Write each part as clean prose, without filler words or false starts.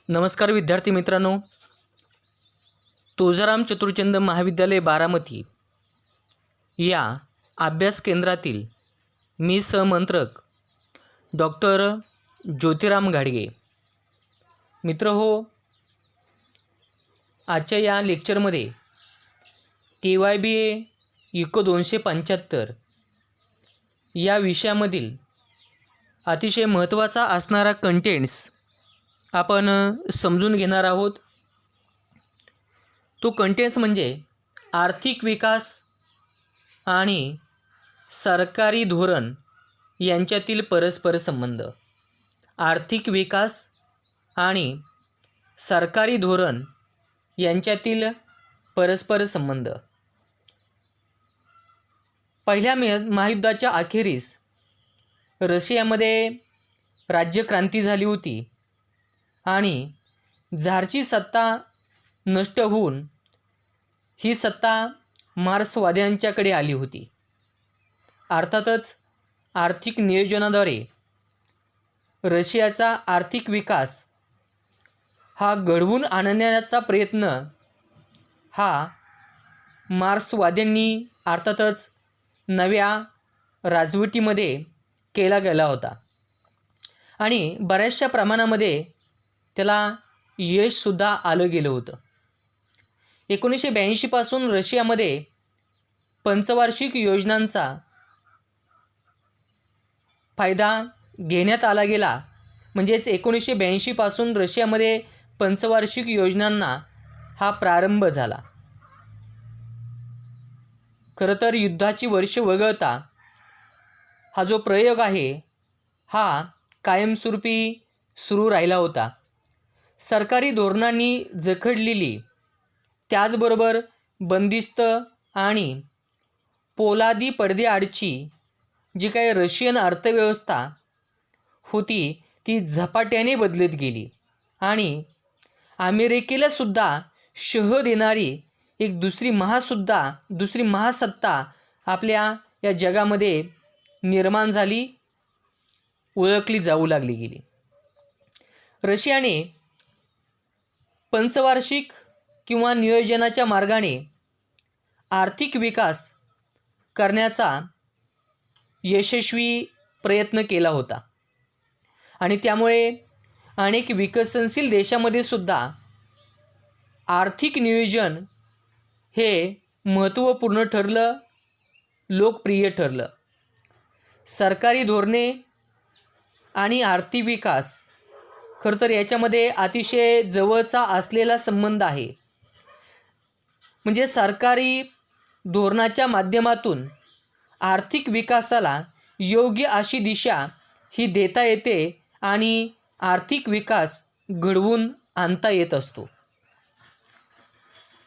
नमस्कार विद्यार्थी मित्रांनो, तुळजाराम चतुरचंद महाविद्यालय बारामती या अभ्यास केंद्रातील मी सहमंत्रक डॉक्टर ज्योतिराम घाडगे. मित्र हो, आजच्या या लेक्चरमध्ये KYBA इको 275 या विषयामधील अतिशय महत्त्वाचा असणारा कंटेंट्स आपण समजून घेणार आहोत. तो कंटेंट्स म्हणजे आर्थिक विकास आणि सरकारी धोरण यांच्यातील परस्पर संबंध. आर्थिक विकास आणि सरकारी धोरण यांच्यातील परस्पर संबंध. पहिल्या महायुद्धाच्या अखेरीस रशियामध्ये राज्यक्रांती झाली होती आणि झारची सत्ता नष्ट होऊन ही सत्ता मार्क्सवाद्यांच्याकडे आली होती. अर्थातच आर्थिक नियोजनाद्वारे रशियाचा आर्थिक विकास हा घडवून आणण्याचा प्रयत्न हा मार्क्सवाद्यांनी अर्थातच नव्या राजवटीमध्ये केला गेला होता आणि बऱ्याचशा प्रमाणामध्ये त्याला यशसुद्धा आलं गेलं होतं. 1982 पासून रशियामध्ये पंचवार्षिक योजनांचा फायदा घेण्यात आला गेला. म्हणजेच 1982 पासून रशियामध्ये पंचवार्षिक योजनांना हा प्रारंभ झाला. खरं तर युद्धाची वर्ष वगळता हा जो प्रयोग आहे हा कायमस्वरूपी सुरू राहिला होता. सरकारी धोरणांनी जखडलेली, त्याचबरोबर बंदिस्त आणि पोलादी पडद्याआडची जी काही रशियन अर्थव्यवस्था होती ती झपाट्याने बदलत गेली आणि अमेरिकेलासुद्धा शह देणारी एक दुसरी महासत्ता आपल्या या जगामध्ये निर्माण झाली, ओळखली जाऊ लागली गेली. रशियाने पंचवार्षिक किंवा नियोजनाच्या मार्गाने आर्थिक विकास करण्याचा यशस्वी प्रयत्न केला होता आणि त्यामुळे अनेक विकसनशील देशामध्ये सुद्धा आर्थिक नियोजन हे महत्त्वपूर्ण ठरलं, लोकप्रिय ठरलं. सरकारी धोरणे आणि आर्थिक विकास खरं तर याच्यामध्ये अतिशय जवळचा असलेला संबंध आहे. म्हणजे सरकारी धोरणाच्या माध्यमातून आर्थिक विकासाला योग्य अशी दिशा ही देता येते आणि आर्थिक विकास घडवून आणता येत असतो.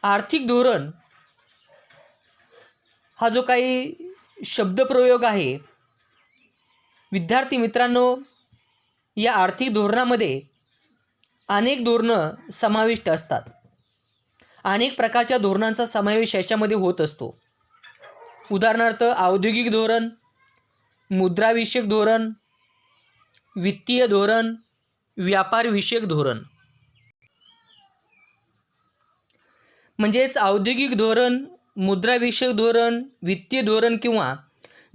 आर्थिक धोरण हा जो काही शब्दप्रयोग आहे, विद्यार्थी मित्रांनो, या आर्थिक धोरणामध्ये अनेक धोरणं समाविष्ट असतात. अनेक प्रकारच्या धोरणांचा समावेश याच्यामध्ये होत असतो. उदाहरणार्थ औद्योगिक धोरण, मुद्राविषयक धोरण, वित्तीय धोरण, व्यापारविषयक धोरण. म्हणजेच औद्योगिक धोरण, मुद्राविषयक धोरण, वित्तीय धोरण किंवा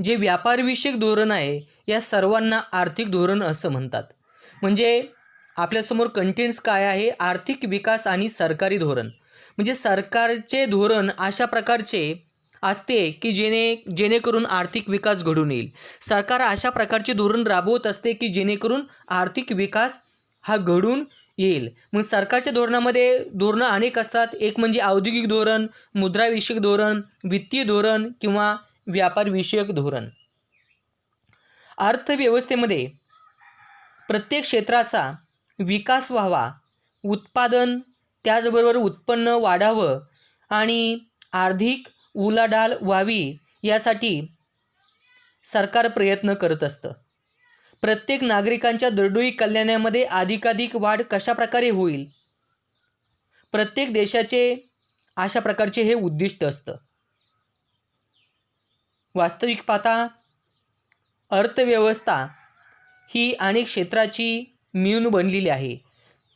जे व्यापारविषयक धोरण आहे या सर्वांना आर्थिक धोरण असं म्हणतात. म्हणजे आपल्यासमोर कंटेंट्स काय आहे? आर्थिक विकास आणि सरकारी धोरण. म्हणजे सरकारचे धोरण अशा प्रकारचे असते की जेणेकरून आर्थिक विकास घडून येईल. सरकार अशा प्रकारचे धोरण राबवत असते की जेणेकरून आर्थिक विकास हा घडून येईल. मग सरकारच्या धोरणामध्ये धोरणं अनेक असतात. एक म्हणजे औद्योगिक धोरण, मुद्राविषयक धोरण, वित्तीय धोरण किंवा व्यापारविषयक धोरण. अर्थव्यवस्थेमध्ये प्रत्येक क्षेत्राचा विकास व्हावा, उत्पादन त्याचबरोबर उत्पन्न वाढावं आणि आर्थिक उलाढाल व्हावी यासाठी सरकार प्रयत्न करत असतं. प्रत्येक नागरिकांच्या दरडोई कल्याणामध्ये अधिकाधिक वाढ कशाप्रकारे होईल, प्रत्येक देशाचे अशा प्रकारचे हे उद्दिष्ट असतं. वास्तविक पाहता अर्थव्यवस्था ही अनेक क्षेत्राची मिळून बनलेली आहे.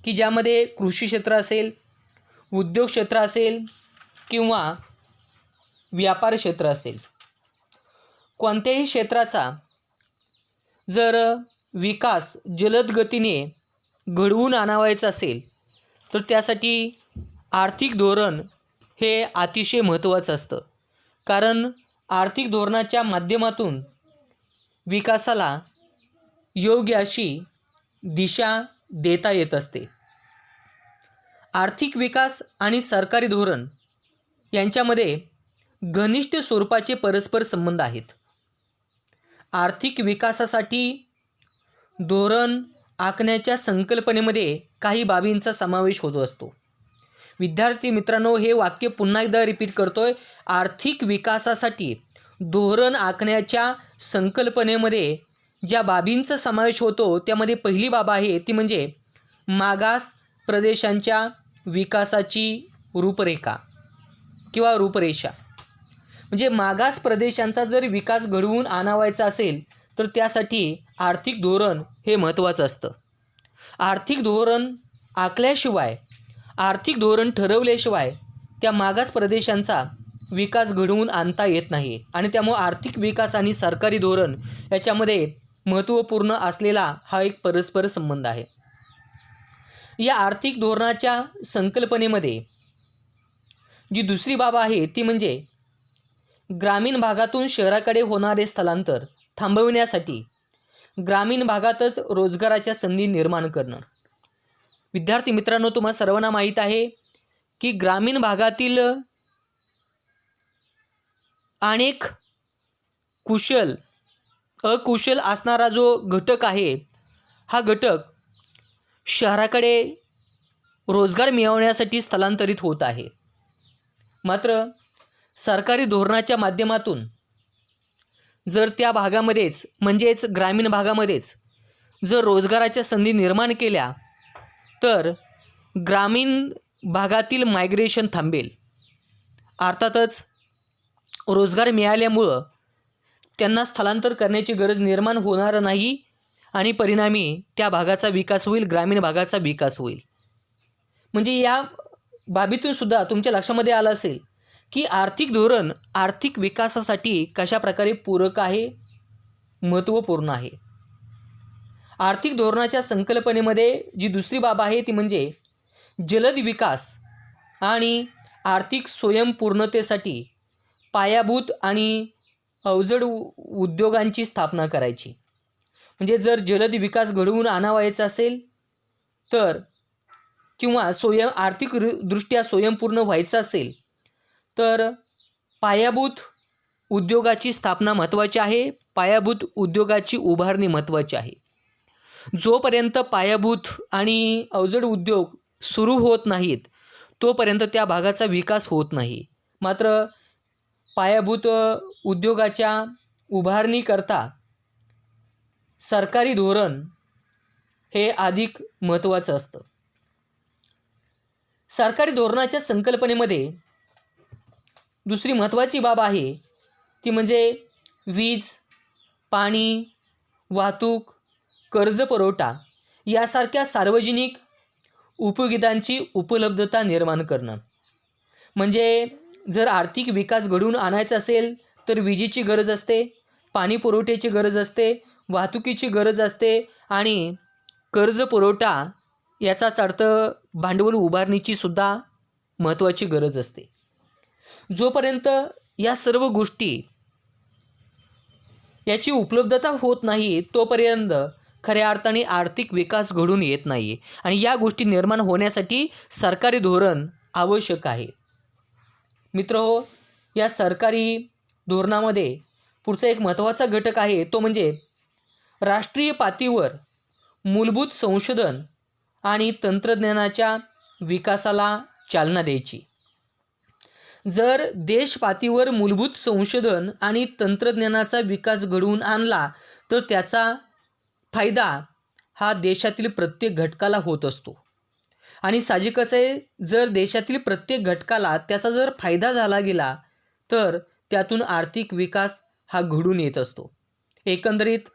की ज्यामध्ये कृषी क्षेत्र असेल, उद्योग क्षेत्र असेल किंवा व्यापार क्षेत्र असेल, कोणत्याही क्षेत्राचा जर विकास जलद गतीने घडवून आणावायचा असेल तर त्यासाठी आर्थिक धोरण हे अतिशय महत्त्वाचं असतं. कारण आर्थिक धोरणाच्या माध्यमातून विकासाला योग्य अशी दिशा देता येत असते. आर्थिक विकास आणि सरकारी धोरण यांच्यामध्ये घनिष्ठ स्वरूपाचे परस्पर संबंध आहेत. आर्थिक विकासासाठी धोरण आखण्याच्या संकल्पनेमध्ये काही बाबींचा समावेश होत असतो. विद्यार्थी मित्रांनो, हे वाक्य पुन्हा एकदा रिपीट करतोय. आर्थिक विकासासाठी धोरण आखण्याच्या संकल्पनेमध्ये ज्या बाबींचा समावेश होतो त्यामध्ये पहिली बाब आहे ती म्हणजे मागास प्रदेशांच्या विकासाची रूपरेखा किंवा रूपरेषा. म्हणजे मागास प्रदेशांचा जर विकास घडवून आणावायचा असेल तर त्यासाठी आर्थिक धोरण हे महत्त्वाचं असतं. आर्थिक धोरण आखल्याशिवाय, आर्थिक धोरण ठरवल्याशिवाय त्या मागास प्रदेशांचा विकास घडवून आणता येत नाही. आणि त्यामुळे आर्थिक विकास आणि सरकारी धोरण याच्यामध्ये महत्त्वपूर्ण असलेला हा एक परस्पर संबंध आहे. या आर्थिक धोरणाच्या संकल्पनेमध्ये जी दुसरी बाब आहे ती म्हणजे ग्रामीण भागातून शहराकडे होणारे स्थलांतर थांबविण्यासाठी ग्रामीण भागातच रोजगाराच्या संधी निर्माण करणं. विद्यार्थी मित्रांनो, तुम्हा सर्वांना माहीत आहे की ग्रामीण भागातील अनेक कुशल अकुशल असणारा जो घटक आहे हा घटक शहराकडे रोजगार मिळवण्यासाठी स्थलांतरित होत आहे. मात्र सरकारी धोरणाच्या माध्यमातून जर त्या भागामध्येच म्हणजेच ग्रामीण भागामध्येच जर रोजगाराच्या संधी निर्माण केल्या तर ग्रामीण भागातील मायग्रेशन थांबेल. अर्थातच रोजगार मिळाल्यामुळं त्यांना स्थलांतर करण्याची गरज निर्माण होणार नाही आणि परिणामी त्या भागाचा विकास होईल, ग्रामीण भागाचा विकास होईल. म्हणजे या बाबीतून सुद्धा तुमच्या लक्षामध्ये आलं असेल की आर्थिक धोरण आर्थिक विकासासाठी कशा प्रकारे पूरक आहे, महत्त्वपूर्ण आहे. आर्थिक धोरणाच्या संकल्पनेमध्ये जी दुसरी बाब आहे ती म्हणजे जलद विकास आणि आर्थिक स्वयंपूर्णतेसाठी पायाभूत आणि अवजड उद्योगांची स्थापना करायची. म्हणजे जर जलद विकास घडवून आणावायचा असेल तर किंवा आर्थिक दृष्ट्या स्वयंपूर्ण व्हायचं असेल तर पायाभूत उद्योगाची स्थापना महत्त्वाची आहे. पायाभूत उद्योगाची उभारणी महत्त्वाची आहे. जोपर्यंत पायाभूत आणि अवजड उद्योग सुरू होत नाहीत तोपर्यंत त्या भागाचा विकास होत नाही. मात्र पायाभूत उद्योगाच्या उभारणीकरता सरकारी धोरण हे अधिक महत्त्वाचं असतं. सरकारी धोरणाच्या संकल्पनेमध्ये दुसरी महत्त्वाची बाब आहे ती म्हणजे वीज, पाणी, वाहतूक, कर्ज पुरवठा यासारख्या सार्वजनिक उपयोगितांची उपलब्धता निर्माण करणं. म्हणजे जर आर्थिक विकास घडवून आणायचा असेल तर विजेची गरज असते, पाणी पुरवठ्याची गरज असते, वाहतुकीची गरज असते आणि कर्ज पुरवठा याचाच अर्थ भांडवल उभारणीची सुद्धा महत्त्वाची गरज असते. जोपर्यंत या सर्व गोष्टी याची उपलब्धता होत नाही तोपर्यंत खऱ्या अर्थाने आर्थिक विकास घडून येत नाही आणि या गोष्टी निर्माण होण्यासाठी सरकारी धोरण आवश्यक आहे. मित्रहो, या सरकारी धोरणामध्ये पुढचा एक महत्त्वाचा घटक आहे तो म्हणजे राष्ट्रीय पातळीवर मूलभूत संशोधन आणि तंत्रज्ञानाच्या विकासाला चालना द्यायची. जर देश पातळीवर मूलभूत संशोधन आणि तंत्रज्ञानाचा विकास घडवून आणला तर त्याचा फायदा हा देशातील प्रत्येक घटकाला होत असतो. आणि साहजिकच आहे, जर देशातील प्रत्येक घटकाला त्याचा जर फायदा झाला गेला तर त्यातून आर्थिक विकास हा घडून येत असतो. एकंदरीत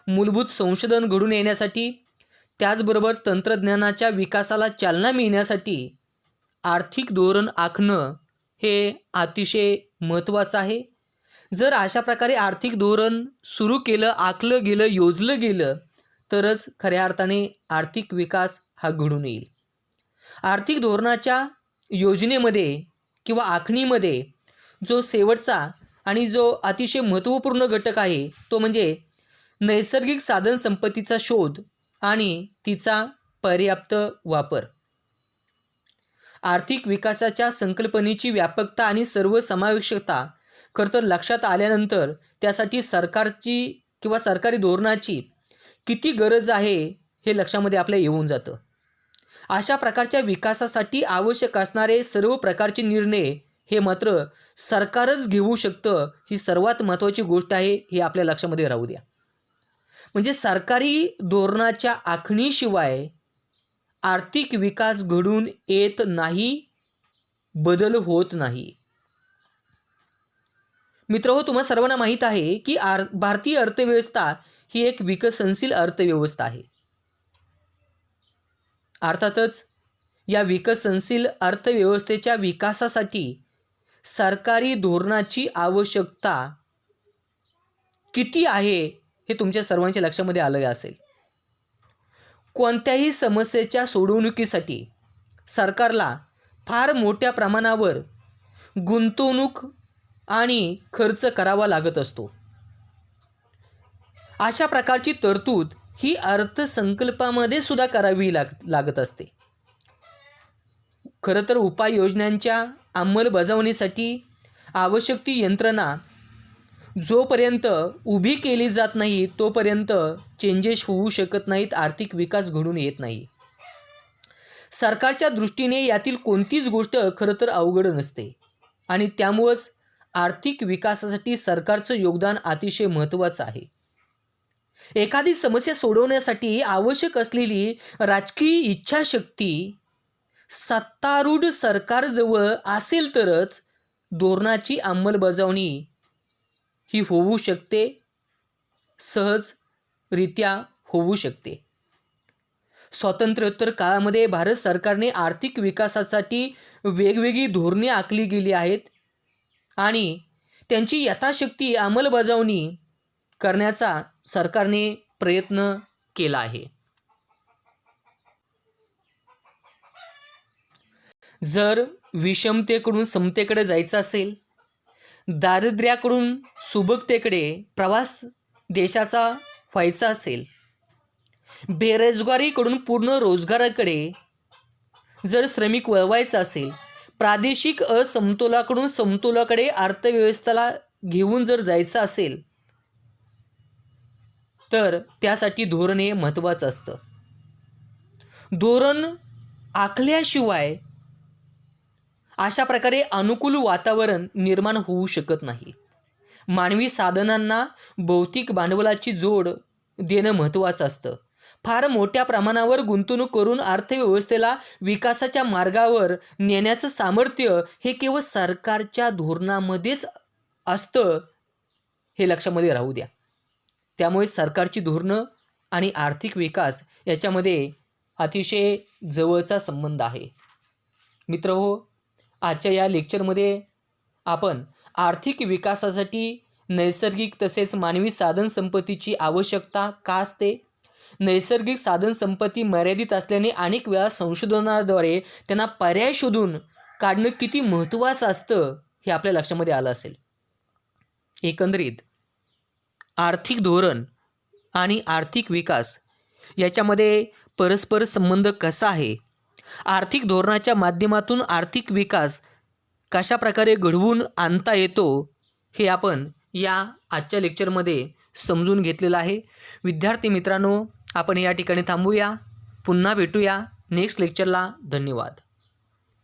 मूलभूत संशोधन घडून येण्यासाठी त्याचबरोबर तंत्रज्ञानाच्या विकासाला चालना मिळण्यासाठी आर्थिक धोरण आखणं हे अतिशय महत्त्वाचं आहे. जर अशा प्रकारे आर्थिक धोरण सुरू केलं, आखलं गेलं, योजलं गेलं तरच खऱ्या अर्थाने आर्थिक विकास हा घडून येईल. आर्थिक धोरणाच्या योजनेमध्ये किंवा आखणीमध्ये जो शेवटचा आणि जो अतिशय महत्त्वपूर्ण घटक आहे तो म्हणजे नैसर्गिक साधनसंपत्तीचा शोध आणि तिचा पर्याप्त वापर. आर्थिक विकासाच्या संकल्पनेची व्यापकता आणि सर्वसमावेशकता खरं तर लक्षात आल्यानंतर त्यासाठी सरकारची किंवा सरकारी धोरणाची किती गरज आहे हे लक्षामध्ये आपल्या येऊन जातं. अशा प्रकारच्या विकासासाठी आवश्यक असणारे सर्व प्रकारचे निर्णय हे मात्र सरकारच घेऊ शकतं, ही सर्वात महत्त्वाची गोष्ट आहे, हे आपल्या लक्षामध्ये राहू द्या. म्हणजे सरकारी धोरणाच्या आखणीशिवाय आर्थिक विकास घडून येत नाही, बदल होत नाही. मित्रहो, तुम्हा सर्वांना माहीत आहे की भारतीय अर्थव्यवस्था ही एक विकसनशील अर्थव्यवस्था आहे. अर्थातच या विकसनशील अर्थव्यवस्थेच्या विकासासाठी सरकारी धोरणाची आवश्यकता किती आहे हे तुमच्या सर्वांच्या लक्षामध्ये आलं असेल. कोणत्याही समस्येच्या सोडवणुकीसाठी सरकारला फार मोठ्या प्रमाणावर गुंतवणूक आणि खर्च करावा लागत असतो. अशा प्रकारची तरतूद ही अर्थसंकल्पामध्ये सुद्धा करावी लागत असते. खरं तर उपाययोजनांच्या अंमलबजावणीसाठी आवश्यक ती यंत्रणा जोपर्यंत उभी केली जात नाही तोपर्यंत चेंजेस होऊ शकत नाहीत, आर्थिक विकास घडून येत नाही. सरकारच्या दृष्टीने यातील कोणतीच गोष्ट खरं तर अवघड नसते आणि त्यामुळंच आर्थिक विकासासाठी सरकारचं योगदान अतिशय महत्त्वाचं आहे. एखादी समस्या सोडवण्यासाठी आवश्यक असलेली राजकीय इच्छाशक्ती सत्तारूढ सरकारजवळ असेल तरच धोरणाची अंमलबजावणी ही होऊ शकते, सहजरित्या होऊ शकते. स्वातंत्र्योत्तर काळामध्ये भारत सरकारने आर्थिक विकासासाठी वेगवेगळी धोरणे आखली गेली आहेत आणि त्यांची यथाशक्ती अंमलबजावणी करण्याचा सरकारने प्रयत्न केला आहे. जर विषमतेकडून समतेकडे जायचं असेल, दारिद्र्याकडून सुबकतेकडे प्रवास देशाचा व्हायचा असेल, बेरोजगारीकडून पूर्ण रोजगाराकडे जर श्रमिक वळवायचा असेल, प्रादेशिक असमतोलाकडून समतोलाकडे अर्थव्यवस्थेला घेऊन जर जायचं असेल तर त्यासाठी धोरण हे महत्त्वाचं असतं. धोरण आखल्याशिवाय अशा प्रकारे अनुकूल वातावरण निर्माण होऊ शकत नाही. मानवी साधनांना भौतिक भांडवलाची जोड देणं महत्त्वाचं असतं. फार मोठ्या प्रमाणावर गुंतवणूक करून अर्थव्यवस्थेला विकासाच्या मार्गावर नेण्याचं सामर्थ्य हे केवळ सरकारच्या धोरणामध्येच असतं, हे लक्षामध्ये राहू द्या. त्यामुळे सरकारची धोरणं आणि आर्थिक विकास याच्यामध्ये अतिशय जवळचा संबंध आहे. मित्रहो, आजच्या या लेक्चरमध्ये आपण आर्थिक विकासासाठी नैसर्गिक तसेच मानवी साधनसंपत्तीची आवश्यकता का असते, नैसर्गिक साधनसंपत्ती मर्यादित असल्याने अनेक वेळा संशोधनाद्वारे त्यांना पर्याय शोधून काढणं किती महत्त्वाचं असतं हे आपल्या लक्षामध्ये आलं असेल. एकंदरीत आर्थिक धोरण आणि आर्थिक विकास याच्यामध्ये परस्पर संबंध कसा आहे, आर्थिक धोरणाच्या माध्यमातून आर्थिक विकास कशा प्रकारे घडवून आणता येतो हे आपण या आजच्या लेक्चरमध्ये समजून घेतलेलं आहे. विद्यार्थी मित्रांनो, आपण या ठिकाणी थांबूया. पुन्हा भेटूया नेक्स्ट लेक्चरला. धन्यवाद.